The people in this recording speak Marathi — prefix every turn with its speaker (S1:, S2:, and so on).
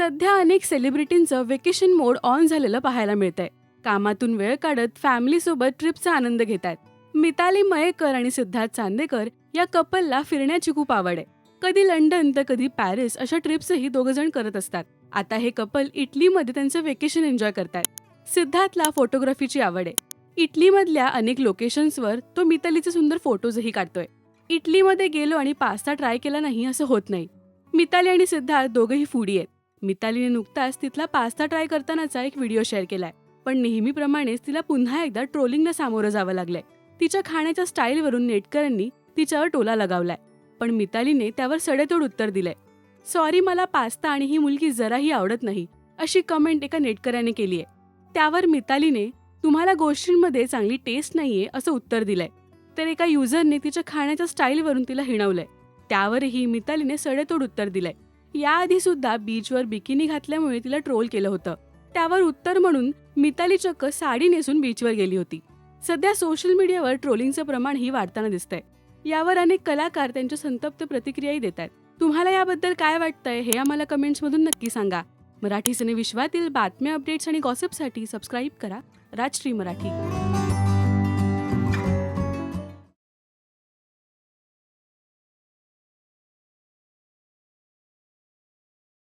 S1: सध्या अनेक सेलिब्रिटींचं वेकेशन मोड ऑन झालेलं पाहायला मिळतंय. कामातून वेळ काढत फॅमिलीसोबत ट्रिपचा आनंद घेतात. मिताली मयेकर आणि सिद्धार्थ चांदेकर या कपलला फिरण्याची खूप आवड आहे. कधी लंडन तर कधी पॅरिस अशा ट्रिप्सही दोघंजण करत असतात. आता हे कपल इटलीमध्ये त्यांचं वेकेशन एन्जॉय करतात. सिद्धार्थला फोटोग्राफीची आवड आहे. इटलीमधल्या अनेक लोकेशन्सवर तो मितालीचे सुंदर फोटोजही काढतोय. इटलीमध्ये गेलो आणि पास्ता ट्राय केला नाही असं होत नाही. मिताली आणि सिद्धार्थ दोघंही फूडी आहेत. मितालीने नुकताच तिथला पास्ता ट्राय करतानाचा एक व्हिडिओ शेअर केलाय. पण नेहमीप्रमाणेच तिला पुन्हा एकदा ट्रोलिंगला सामोरं जावं लागलंय. तिच्या खाण्याच्या स्टाईलवरून नेटकऱ्यांनी तिच्यावर टोला लगावलाय. पण मितालीने त्यावर सडेतोड उत्तर दिलंय. सॉरी, मला पास्ता आणि ही मुलगी जराही आवडत नाही अशी कमेंट एका नेटकऱ्याने केली आहे. त्यावर मितालीने तुम्हाला गोष्टींमध्ये चांगली टेस्ट नाहीये असं उत्तर दिलंय. तर एका युजरने तिच्या खाण्याच्या स्टाईलवरून तिला हिणवलंय. त्यावरही मितालीने सडेतोड उत्तर दिलंय. याआधी सुद्धा बीचवर बिकिनी घातल्यामुळे तिला ट्रोल केलं होतं. त्यावर उत्तर म्हणून मिताली चक्क साडी नेसून बीचवर गेली होती. सध्या सोशल मीडियावर ट्रोलिंगचं प्रमाणही वाढताना दिसतंय. यावर अनेक कलाकार त्यांच्या संतप्त प्रतिक्रियाही देतात. तुम्हाला याबद्दल काय वाटतंय हे आम्हाला कमेंट्समधून नक्की सांगा. मराठी सिनेविश्वातील बातम्या, अपडेट्स आणि गॉसिपसाठी सबस्क्राईब करा राजश्री मराठी.